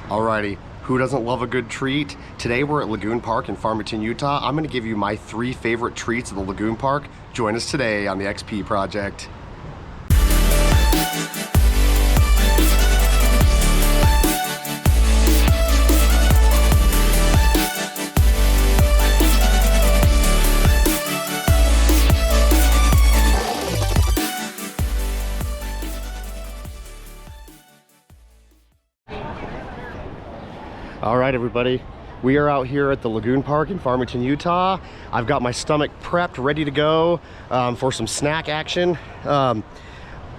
Alrighty, who doesn't love a good treat? Today we're at Lagoon Park in Farmington, Utah. I'm gonna give you my 3 favorite treats at the Lagoon Park. Join us today on the XP Project. All right, everybody, we are out here at the Lagoon Park in Farmington, Utah. I've got my stomach prepped, ready to go for some snack action. I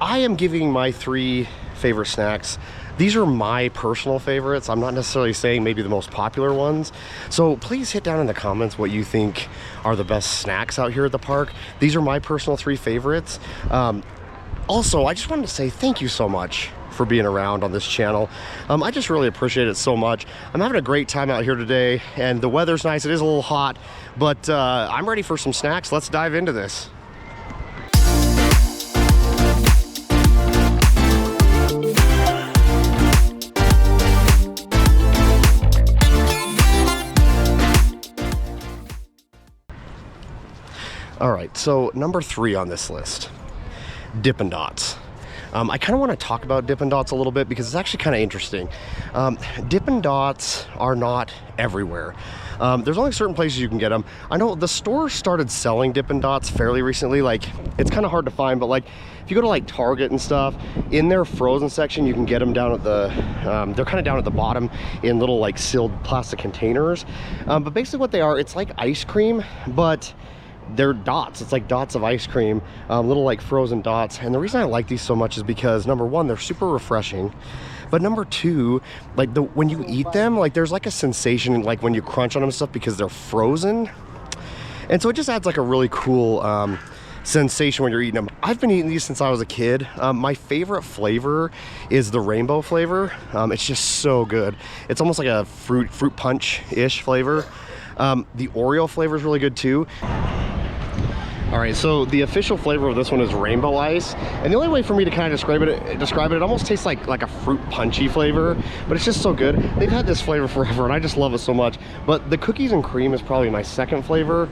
am giving my 3 favorite snacks. These are my personal favorites. I'm not necessarily saying maybe the most popular ones. So please hit down in the comments what you think are the best snacks out here at the park. These are my personal 3 favorites. Also, I just wanted to say thank you so much for being around on this channel. I just really appreciate it so much. I'm having a great time out here today, and the weather's nice. It is a little hot, but I'm ready for some snacks. Let's dive into this. All right, so number 3 on this list, Dippin Dots. I kind of want to talk about Dippin Dots a little bit because it's actually kind of interesting. Dippin Dots are not everywhere. There's only certain places you can get them. I know the store started selling Dippin Dots fairly recently. Like, it's kind of hard to find, but like if you go to like Target and stuff, in their frozen section, you can get them down at the, they're kind of down at the bottom in little like sealed plastic containers. But basically what they are, it's like ice cream, but they're dots. It's like dots of ice cream, little like frozen dots. And the reason I like these so much is because number 1, they're super refreshing, but number 2, like when you eat them, like there's like a sensation like when you crunch on them and stuff because they're frozen, and so it just adds like a really cool sensation when you're eating them. I've been eating these since I was a kid. My favorite flavor is the rainbow flavor. It's just so good. It's almost like a fruit punch-ish flavor. The Oreo flavor is really good too. All right, so the official flavor of this one is rainbow ice, and the only way for me to kind of describe it almost tastes like a fruit punchy flavor, but it's just so good. They've had this flavor forever, and I just love it so much. But the cookies and cream is probably my second favorite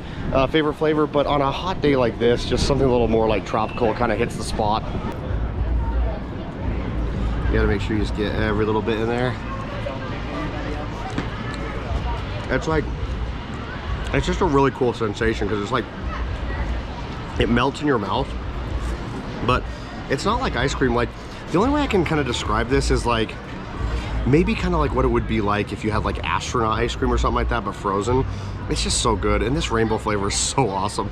flavor. But on a hot day like this, just something a little more like tropical kind of hits the spot. You gotta make sure you just get every little bit in there. It's just a really cool sensation because it's like, it melts in your mouth, but it's not like ice cream. Like, the only way I can kind of describe this is like maybe kind of like what it would be like if you had like astronaut ice cream or something like that, but frozen. It's just so good, and this rainbow flavor is so awesome.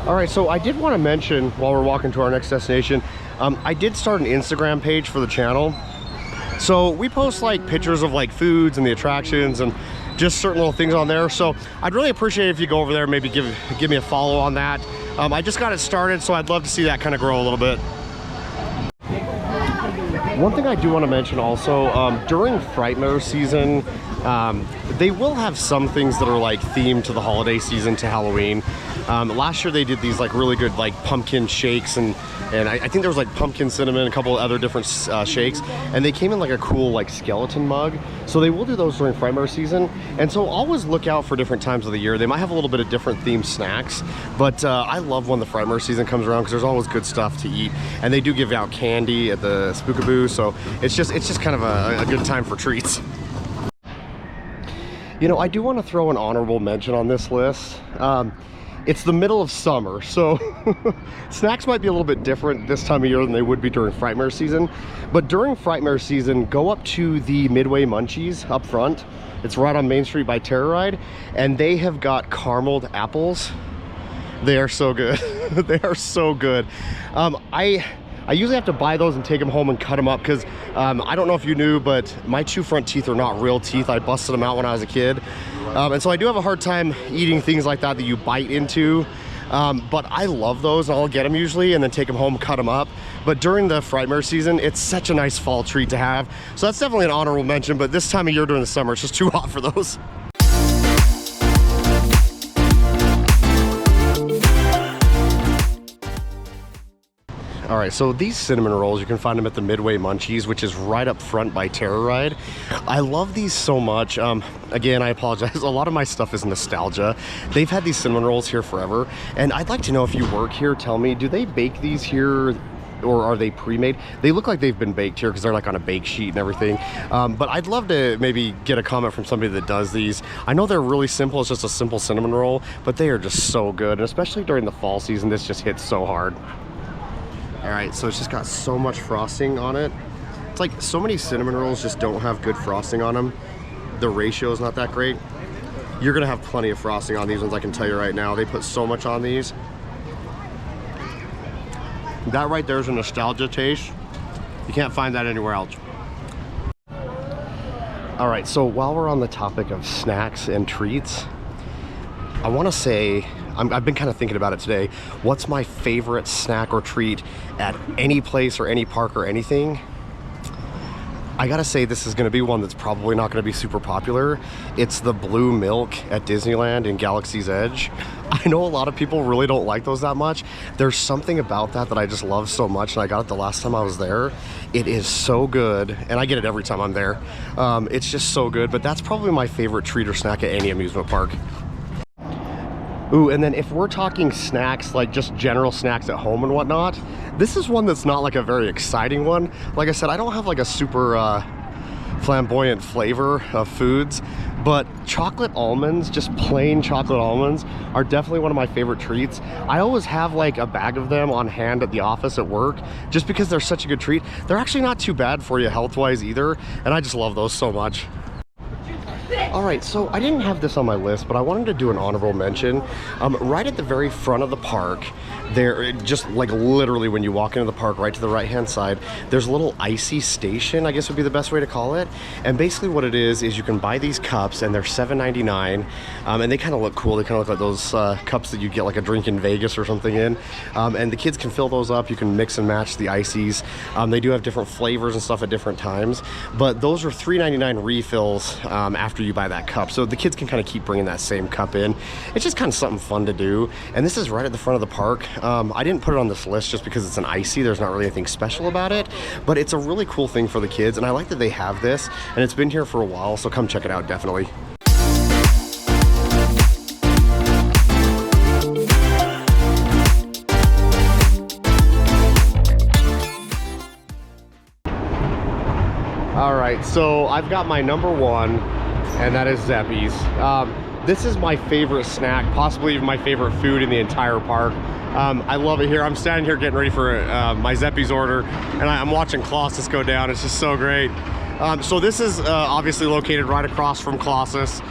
All right, so I did want to mention while we're walking to our next destination, I did start an Instagram page for the channel. So we post like pictures of like foods and the attractions and just certain little things on there. So I'd really appreciate it if you go over there and maybe give me a follow on that. I just got it started, so I'd love to see that kind of grow a little bit. One thing I do want to mention also, during Frightmare season, they will have some things that are like themed to the holiday season, to Halloween. Last year they did these like really good like pumpkin shakes, and I think there was like pumpkin cinnamon, a couple of other different shakes, and they came in like a cool like skeleton mug. So they will do those during Frightmare season, and so always look out for different times of the year. They might have a little bit of different themed snacks, but I love when the Frightmare season comes around because there's always good stuff to eat, and they do give out candy at the Spookaboo, so it's just kind of a good time for treats. You know, I do want to throw an honorable mention on this list. It's the middle of summer, so snacks might be a little bit different this time of year than they would be during Frightmare season. But during Frightmare season, go up to the Midway Munchies up front. It's right on Main Street by Terror Ride, and they have got carameled apples. They are so good. They are so good. I usually have to buy those and take them home and cut them up because I don't know if you knew, but my 2 front teeth are not real teeth. I busted them out when I was a kid. And so I do have a hard time eating things like that you bite into. But I love those, and I'll get them usually and then take them home, cut them up. But during the Frightmare season, it's such a nice fall treat to have. So that's definitely an honorable mention, but this time of year during the summer, it's just too hot for those. All right, so these cinnamon rolls, you can find them at the Midway Munchies, which is right up front by Terror Ride. I love these so much. Again, I apologize. A lot of my stuff is nostalgia. They've had these cinnamon rolls here forever, and I'd like to know if you work here, tell me, do they bake these here or are they pre-made? They look like they've been baked here because they're like on a bake sheet and everything. But I'd love to maybe get a comment from somebody that does these. I know they're really simple. It's just a simple cinnamon roll, but they are just so good. And especially during the fall season, this just hits so hard. All right, so it's just got so much frosting on it. It's like so many cinnamon rolls just don't have good frosting on them. The ratio is not that great. You're gonna have plenty of frosting on these ones, I can tell you right now. They put so much on these. That right there is a nostalgia taste. You can't find that anywhere else. All right, so while we're on the topic of snacks and treats, I wanna say, I've been kind of thinking about it today. What's my favorite snack or treat at any place or any park or anything? I gotta say this is gonna be one that's probably not gonna be super popular. It's the blue milk at Disneyland in Galaxy's Edge. I know a lot of people really don't like those that much. There's something about that that I just love so much, and I got it the last time I was there. It is so good, and I get it every time I'm there. It's just so good, but that's probably my favorite treat or snack at any amusement park. Ooh, and then if we're talking snacks, like just general snacks at home and whatnot, this is one that's not like a very exciting one. Like I said, I don't have like a super flamboyant flavor of foods, but chocolate almonds, just plain chocolate almonds, are definitely one of my favorite treats. I always have like a bag of them on hand at the office at work, just because they're such a good treat. They're actually not too bad for you health-wise either, and I just love those so much. All right, so I didn't have this on my list, but I wanted to do an honorable mention. Right at the very front of the park, there, just like literally when you walk into the park, right to the right-hand side, there's a little icy station, I guess would be the best way to call it. And basically what it is you can buy these cups, and they're $7.99, and they kind of look cool. They kind of look like those cups that you get like a drink in Vegas or something in. And the kids can fill those up. You can mix and match the ices. They do have different flavors and stuff at different times, but those are $3.99 refills after you buy that cup, so the kids can kind of keep bringing that same cup in. It's just kind of something fun to do, and this is right at the front of the park. I didn't put it on this list just because it's an icy. There's not really anything special about it, but it's a really cool thing for the kids, and I like that they have this, and it's been here for a while, so come check it out, definitely. All right, so I've got my number one, and that is Zeppe's. This is my favorite snack, possibly even my favorite food in the entire park. I love it here. I'm standing here getting ready for my Zeppe's order, and I'm watching Colossus go down. It's just so great. So this is obviously located right across from Colossus.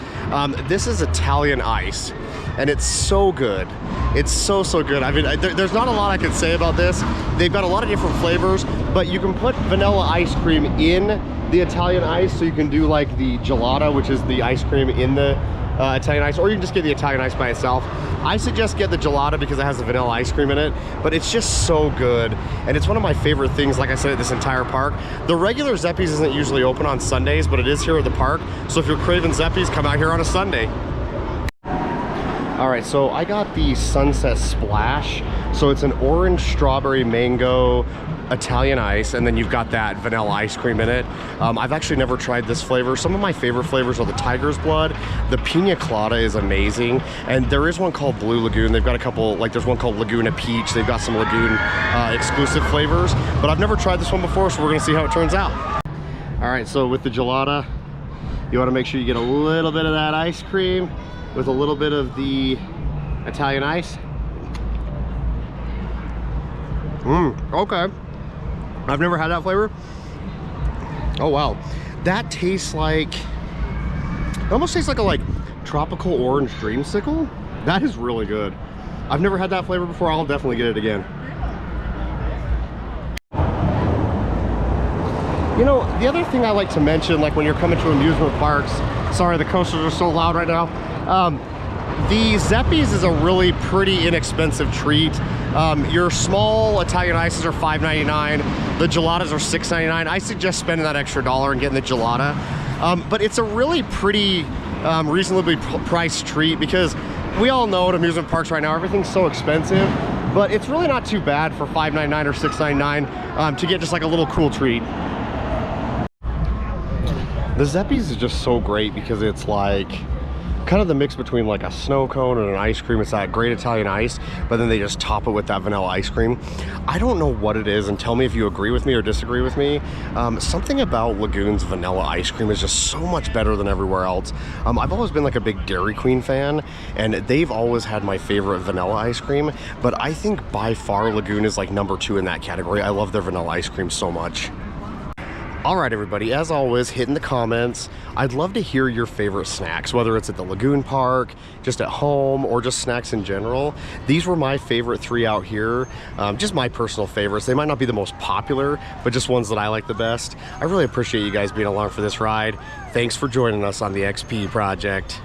This is Italian ice, and it's so good. It's so good. I mean, there's not a lot I can say about this. They've got a lot of different flavors, but you can put vanilla ice cream in the Italian ice, so you can do like the gelato, which is the ice cream in the Italian ice, or you can just get the Italian ice by itself. I suggest get the gelato because it has the vanilla ice cream in it, but it's just so good, and it's one of my favorite things, like I said, at this entire park. The regular Zeppe's isn't usually open on Sundays, but it is here at the park, so if you're craving Zeppe's, come out here on a Sunday. All right, so I got the Sunset Splash. So it's an orange, strawberry, mango, Italian ice, and then you've got that vanilla ice cream in it. I've actually never tried this flavor. Some of my favorite flavors are the Tiger's Blood. The Pina Colada is amazing, and there is one called Blue Lagoon. They've got a couple, like there's one called Laguna Peach. They've got some Lagoon exclusive flavors, but I've never tried this one before, so we're gonna see how it turns out. All right, so with the gelato, you wanna make sure you get a little bit of that ice cream with a little bit of the Italian ice. Okay. I've never had that flavor. Oh wow. That tastes like, it almost tastes like a tropical orange dreamsicle. That is really good. I've never had that flavor before. I'll definitely get it again. You know, the other thing I like to mention, like when you're coming to amusement parks, sorry, the coasters are so loud right now. The Zeppe's is a really pretty inexpensive treat. Your small Italian ices are $5.99. The gelatos are $6.99. I suggest spending that extra $1 and getting the gelata. But it's a really pretty, reasonably priced treat, because we all know at amusement parks right now, everything's so expensive. but it's really not too bad for $5.99 or $6.99 to get just like a little cool treat. The Zeppe's is just so great because it's like kind of the mix between like a snow cone and an ice cream. It's that great Italian ice, but then they just top it with that vanilla ice cream. I don't know what it is, and tell me if you agree with me or disagree with me. Something about Lagoon's vanilla ice cream is just so much better than everywhere else. I've always been like a big Dairy Queen fan, and they've always had my favorite vanilla ice cream, but I think by far Lagoon is like number 2 in that category. I love their vanilla ice cream so much. All right, everybody, as always, hit in the comments. I'd love to hear your favorite snacks, whether it's at the Lagoon Park, just at home, or just snacks in general. These were my favorite 3 out here, just my personal favorites. They might not be the most popular, but just ones that I like the best. I really appreciate you guys being along for this ride. Thanks for joining us on the XP Project.